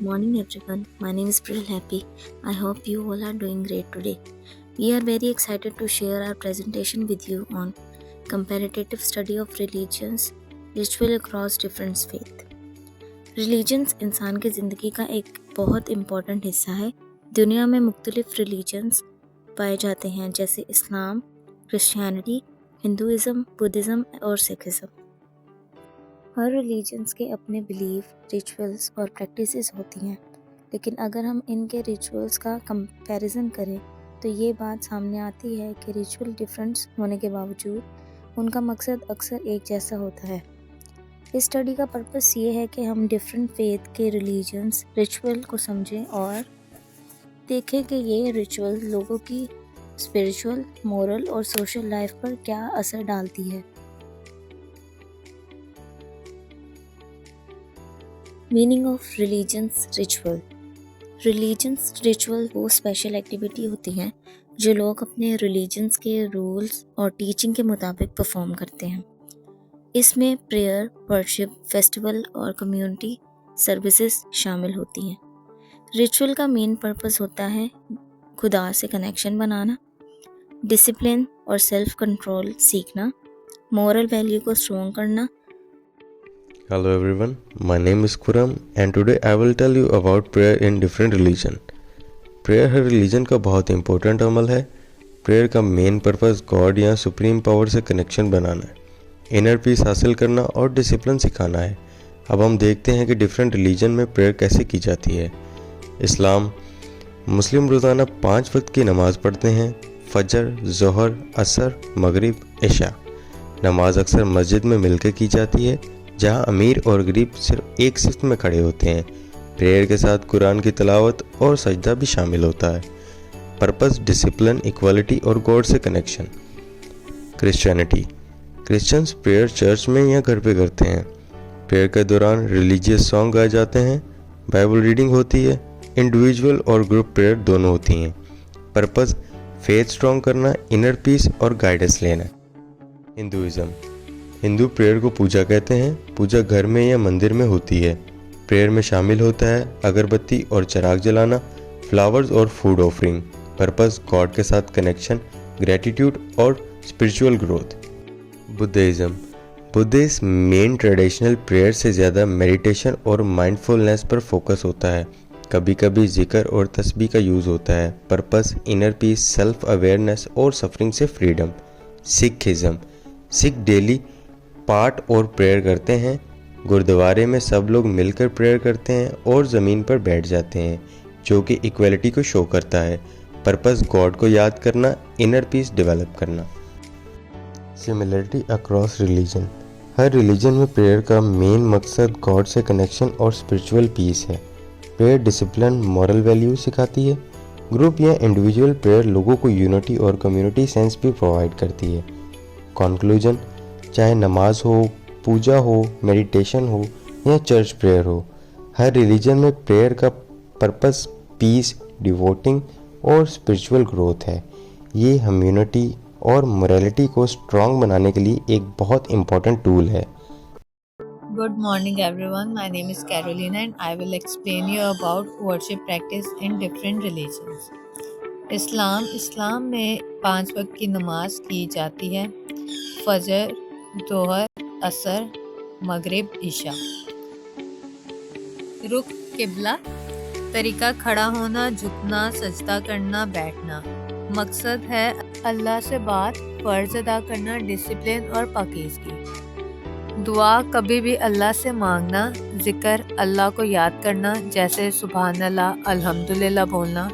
morning everyone. My name is Pril Happy. I hope you all are doing great today. We are very excited to share our presentation with you on comparative study of religions, ritual across different faith. Religions इंसान की ज़िंदगी का एक बहुत important हिस्सा है। दुनिया में मुख्तलिफ रिलीजन्स पाए जाते हैं जैसे इस्लाम, क्रिश्चियनिटी, हिंदुइज़म, बुद्धिज़्म और सिखिज़म। हर रिलीजन्स के अपने बिलीफ, रिचुअल्स और प्रैक्टिसेस होती हैं, लेकिन अगर हम इनके रिचुअल्स का कंपैरिजन करें तो ये बात सामने आती है कि रिचुअल डिफरेंस होने के बावजूद उनका मकसद अक्सर एक जैसा होता है। इस स्टडी का पर्पस ये है कि हम डिफरेंट फेथ के रिलीजन्स रिचुअल को समझें और देखें कि ये रिचुअल लोगों की स्पिरिचुअल, मोरल और सोशल लाइफ पर क्या असर डालती है। Meaning of religions ritual. Religions ritual वो स्पेशल एक्टिविटी होती हैं जो लोग अपने रिलीजन्स के रूल्स और टीचिंग के मुताबिक परफॉर्म करते हैं। इसमें प्रेयर, वर्शिप, फेस्टिवल और कम्युनिटी सर्विसेज शामिल होती हैं। रिचुअल का मेन पर्पस होता है खुदा से कनेक्शन बनाना, डिसिप्लिन और सेल्फ कंट्रोल सीखना, मोरल वैल्यू को स्ट्रॉन्ग करना। Hello everyone, my name is Kuram and today I will tell you about prayer in different religion. Prayer her religion का बहुत important अमल है। Prayer का main purpose God या supreme power से connection बनाना है, inner peace हासिल करना और discipline सिखाना है। अब हम देखते हैं कि different religion में prayer कैसे की जाती है। इस्लाम मुस्लिम रोज़ाना 5 वक्त की नमाज़ पढ़ते हैं, फजर, ज़ोहर, असर, मगरिब, इशा। नमाज अक्सर मस्जिद में मिलकर की जाती है जहां अमीर और गरीब सिर्फ एक सिफ्त में खड़े होते हैं। प्रेयर के साथ कुरान की तिलावत और सजदा भी शामिल होता है। पर्पस डिसिप्लिन, इक्वालिटी और गॉड से connection. Christianity Christians prayer church में या घर पे करते हैं। प्रेयर के दौरान रिलीजियस सॉन्ग गाए जाते हैं, बाइबल रीडिंग होती है, इंडिविजुअल और ग्रुप प्रेयर दोनों होती हैं। पर्पस फेथ स्ट्रॉन्ग करना, इनर पीस और गाइडेंस लेना। हिंदुइज़्म हिंदू प्रेयर को पूजा कहते हैं। पूजा घर में या मंदिर में होती है। प्रेयर में शामिल होता है अगरबत्ती और चिराग जलाना, फ्लावर्स और फूड ऑफरिंग। पर्पस गॉड के साथ कनेक्शन, ग्रेटिट्यूड और spiritual growth. Buddhism main traditional prayer से ज़्यादा मेडिटेशन और माइंडफुलनेस पर फोकस होता है। कभी कभी जिक्र और तस्बीह का यूज़ होता है। Purpose inner peace, self awareness और सफरिंग से फ्रीडम। सिख डेली पाठ और प्रेयर करते हैं। गुरुद्वारे में सब लोग मिलकर प्रेयर करते हैं और ज़मीन पर बैठ जाते हैं, जो कि इक्वलिटी को शो करता है। पर्पस गॉड को याद करना, इनर पीस डेवलप करना। सिमिलरिटी अक्रॉस रिलीजन हर रिलीजन में प्रेयर का मेन मकसद गॉड से कनेक्शन और स्पिरिचुअल पीस है। प्रेयर डिसिप्लिन, मॉरल वैल्यू सिखाती है। ग्रुप या इंडिविजुअल प्रेयर लोगों को यूनिटी और कम्युनिटी सेंस भी प्रोवाइड करती है। कंक्लूजन चाहे नमाज हो, पूजा हो, मेडिटेशन हो या चर्च प्रेयर हो, हर रिलीजन में प्रेयर का पर्पस पीस, डिवोटिंग और स्पिरिचुअल ग्रोथ है। ये कम्युनिटी और मोरालिटी को स्ट्रॉन्ग बनाने के लिए एक बहुत इम्पोर्टेंट टूल है। Good morning everyone, my name is Carolina and I will explain you about worship practice in different religions. इस्लाम में 5 वक्त की नमाज की जाती है, फजर, दोहर, असर, मगरिब, इशा। रुख किबला, तरीका खड़ा होना, झुकना, सजदा करना, बैठना। मकसद है अल्लाह से बात, फर्ज अदा करना, डिसिप्लिन और पाकीज़गी। दुआ कभी भी अल्लाह से मांगना, जिक्र अल्लाह को याद करना जैसे सुभान अल्लाह, अल्हम्दुलिल्लाह बोलना।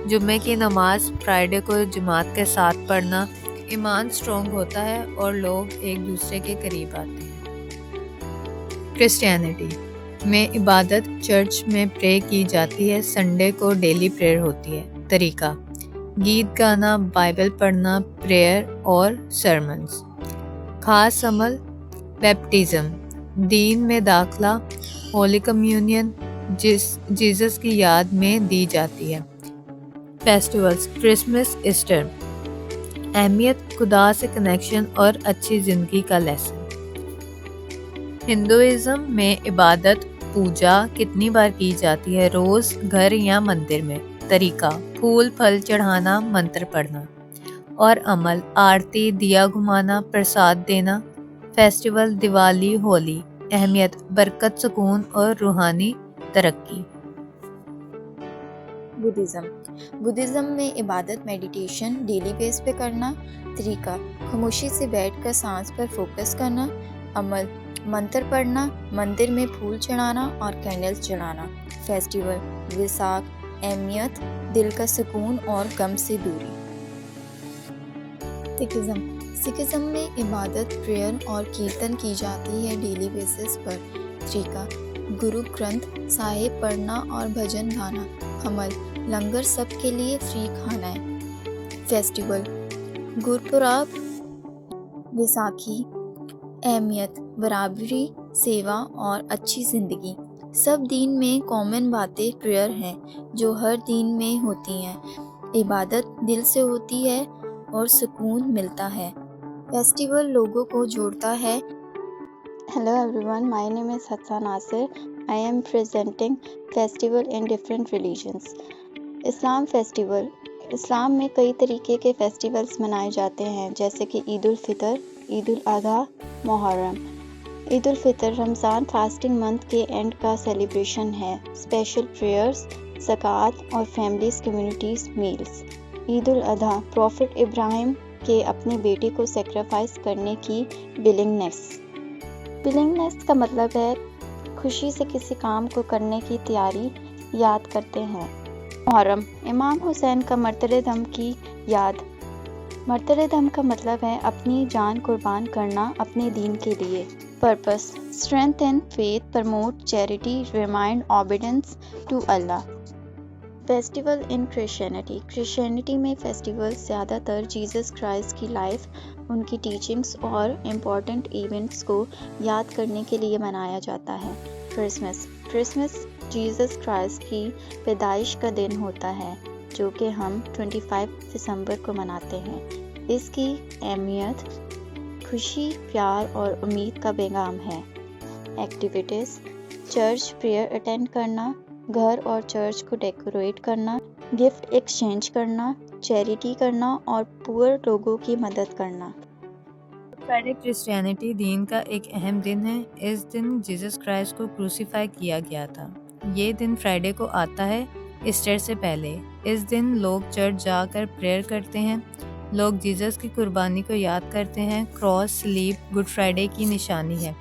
जुम्मे की नमाज फ्राइडे को जमात के साथ पढ़ना। ईमान स्ट्रॉन्ग होता है और लोग एक दूसरे के करीब आते हैं। क्रिश्चियनिटी में इबादत चर्च में प्रे की जाती है। संडे को डेली प्रेयर होती है। तरीका गीत गाना, बाइबल पढ़ना, प्रेयर और सरमन्स। खास अमल बैप्टिज्म, दीन में दाखला, होली कम्युनियन जीसस की याद में दी जाती है। Festivals Christmas, Easter. अहमियत खुदा से कनेक्शन और अच्छी ज़िंदगी का लेसन। हिंदुइज़्म में इबादत पूजा कितनी बार की जाती है, रोज घर या मंदिर में। तरीका, फूल फल चढ़ाना, मंत्र पढ़ना। और अमल, आरती, दिया घुमाना, प्रसाद देना। फेस्टिवल, दिवाली, होली। अहमियत, बरकत, सुकून और रूहानी तरक्की। बुद्धिज़्म में इबादत मेडिटेशन डेली बेस पे करना। तरीका, खामोशी से बैठकर सांस पर फोकस करना। अमल, मंत्र पढ़ना, मंदिर में फूल चढ़ाना और कैंडल्स जलाना। फेस्टिवल, विसाख। अहमियत, दिल का सुकून और गम से दूरी। सिखिज़्म में इबादत, प्रेयर और कीर्तन की जाती है डेली बेसिस पर। तरीका, गुरु ग्रंथ साहिब पढ़ना और भजन गाना। अमल, लंगर सबके लिए फ्री खाना है। फेस्टिवल, गुरपुरब, विसाखी। अहमियत, बराबरी, सेवा और अच्छी ज़िंदगी। सब दीन में कॉमन बातें प्रेयर हैं जो हर दीन में होती हैं। इबादत दिल से होती है और सुकून मिलता है। फेस्टिवल लोगों को जोड़ता है। Hello everyone, my name is Hatsa Nasir. I am presenting festival in different religions. इस्लाम फेस्टिवल। इस्लाम में कई तरीके के फेस्टिवल्स मनाए जाते हैं जैसे कि ईद उल फितर, ईद उल अधा, मुहर्रम। ईद उल फितर रमज़ान फास्टिंग मंथ के एंड का सेलिब्रेशन है। स्पेशल प्रेयर्स, ज़कात और families communities meals. Eid ul Adha profit Ibrahim के अपने बेटे को सेक्रीफाइस करने की बिलिंगनेस। बिलिंगनेस का मतलब है खुशी से किसी काम को करने की तैयारी याद करते हैं। मुहर्रम इमाम हुसैन का मर्तरे दम की याद। मर्तरे दम का मतलब है अपनी जान कुर्बान करना अपने दीन के लिए। Purpose, strength in faith, promote charity, remind obedience to Allah. Festival in Christianity में फेस्टिवल ज़्यादातर जीसस क्राइस्ट की लाइफ, उनकी टीचिंग्स और इम्पॉर्टेंट इवेंट्स को याद करने के लिए मनाया जाता है। क्रिसमस जीसस क्राइस्ट की पैदाइश का दिन होता है जो कि हम 25 दिसंबर को मनाते हैं। इसकी अहमियत खुशी, प्यार और उम्मीद का पैगाम है। एक्टिविटीज़, चर्च प्रेयर अटेंड करना, घर और चर्च को डेकोरेट करना, गिफ्ट एक्सचेंज करना, चैरिटी करना और पुअर लोगों की मदद करना। फ्राइडे क्रिश्चियनिटी दीन का एक अहम दिन है। इस दिन जीसस क्राइस्ट को क्रूसीफाई किया गया था। ये दिन फ्राइडे को आता है ईस्टर से पहले। इस दिन लोग चर्च जाकर प्रेयर करते हैं। लोग जीसस की कुर्बानी को याद करते हैं। क्रॉस, स्लीप गुड फ्राइडे की निशानी है।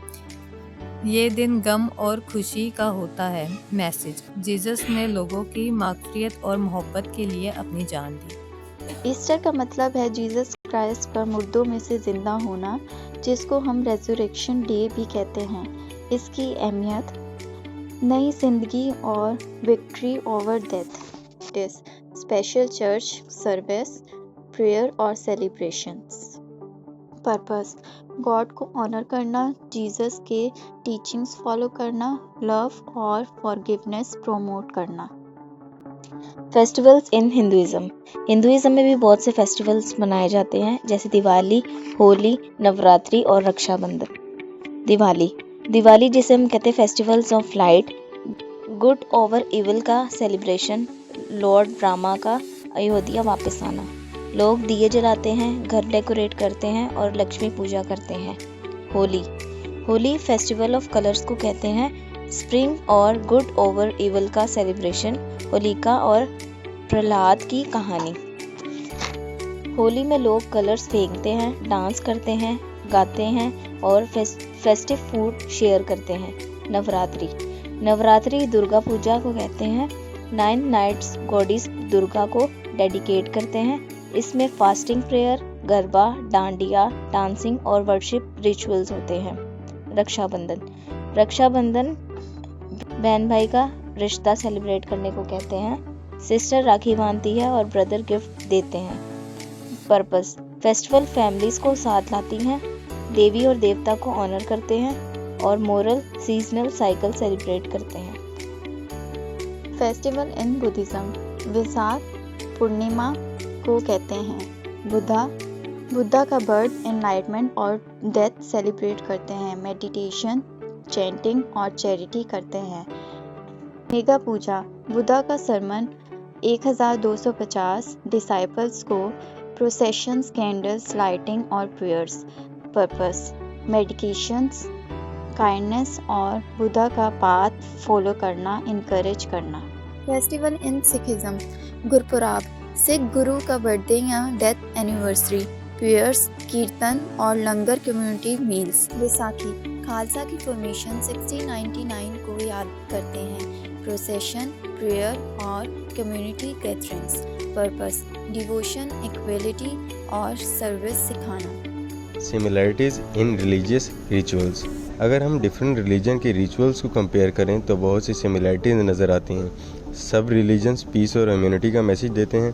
ये दिन गम और खुशी का होता है। मैसेज, जीसस ने लोगों की मागफिरत और मोहब्बत के लिए अपनी जान दी। ईस्टर का मतलब है जीसस क्राइस्ट का मुर्दों में से जिंदा होना, जिसको हम रेजरेक्शन डे भी कहते हैं। इसकी अहमियत नई जिंदगी और victory over death. Special church service, prayer और सेलिब्रेशंस। पर्पस, गॉड को ऑनर करना, जीसस के टीचिंग्स फॉलो करना, लव और फॉरगिवनेस प्रमोट करना। फेस्टिवल्स इन हिंदुइज्म में भी बहुत से फेस्टिवल्स मनाए जाते हैं जैसे दिवाली, होली, नवरात्रि और रक्षाबंधन। दिवाली जिसे हम कहते हैं festivals of light, good over evil का सेलिब्रेशन, लॉर्ड रामा का अयोध्या वापस आना। लोग दिए जलाते हैं, घर डेकोरेट करते हैं और लक्ष्मी पूजा करते हैं। होली फेस्टिवल ऑफ कलर्स को कहते हैं। स्प्रिंग और गुड ओवर इविल का सेलिब्रेशन, होलिका और प्रहलाद की कहानी। होली में लोग कलर्स फेंकते हैं, डांस करते हैं, गाते हैं और फेस्टिव फूड शेयर करते हैं। नवरात्रि दुर्गा पूजा को कहते हैं। 9 नाइट्स गॉडिस दुर्गा को डेडिकेट करते हैं। इसमें fasting, prayer, garba, dandiya, dancing और वर्शिप रिचुअल्स होते हैं। रक्षाबंधन बहन भाई का रिश्ता सेलिब्रेट करने को कहते हैं। सिस्टर राखी बांधती है और ब्रदर गिफ्ट देते हैं। पर्पस, फेस्टिवल फैमिलीज को साथ लाती हैं, देवी और देवता को ऑनर करते हैं और मोरल सीजनल साइकिल सेलिब्रेट करते हैं। फेस्टिवल इन बुद्धिज्म, विसाख पूर्णिमा को कहते हैं। बुद्धा का बर्थ, एनलाइटमेंट और डेथ सेलिब्रेट करते हैं। मेडिटेशन, चैंटिंग और चैरिटी करते हैं। मेगा पूजा, बुद्धा का सरमन 1250 डिसाइपल्स को प्रोसेशंस, कैंडल्स, लाइटिंग और प्रेयर्स। पर्पस, मेडिकेशंस, काइंडनेस और बुद्धा का पाथ फॉलो करना, इनकरेज करना। फेस्टिवल इन सिखिज्म, गुरपुराब, सिख गुरु का बर्थडे या डेथ एनिवर्सरी, प्रेयर्स, कीर्तन और लंगर कम्युनिटी मील्स। बैसाखी, खालसा की फॉर्मेशन 1699 को याद करते हैं, प्रोसेशन, प्रेयर और community gatherings. Purpose, devotion, equality और सर्विस सिखाना। सिमिलैरिटीज़ इन रिलीजियस रिचुअल्स, अगर हम डिफरेंट रिलीजन के रिचुअल्स को कंपेयर करें तो बहुत सी सिमिलैरिटीज़ नज़र आती हैं। सब रिलीजन्स पीस और इम्यूनिटी का मैसेज देते हैं,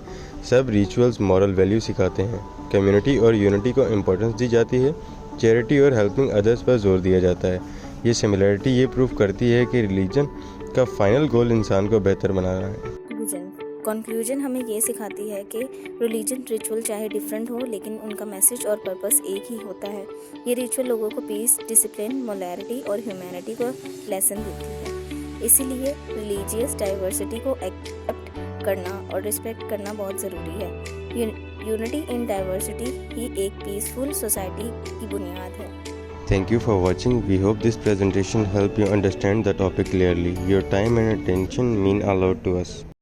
सब रिचुअल्स मॉरल वैल्यू सिखाते हैं, कम्युनिटी और यूनिटी को इम्पोर्टेंस दी जाती है, चैरिटी और हेल्पिंग अदर्स पर जोर दिया जाता है। ये सिमिलैरिटी ये प्रूव करती है कि रिलीजन का फाइनल गोल इंसान को बेहतर बनाना है। कंक्लूजन हमें ये सिखाती है कि रिलीजन रिचुअल चाहे डिफरेंट हो लेकिन उनका मैसेज और पर्पस एक ही होता है। ये रिचुअल लोगों को पीस, डिसिप्लिन, मोरालिटी और ह्यूमैनिटी को लेसन देती है। इसीलिए रिलीजियस डाइवर्सिटी को एक्सेप्ट करना और रिस्पेक्ट करना बहुत ज़रूरी है। यूनिटी इन डाइवर्सिटी ही एक पीसफुल सोसाइटी की बुनियाद है। Thank you for watching. We hope this presentation helped you understand the topic clearly. Your time and attention mean a lot to us.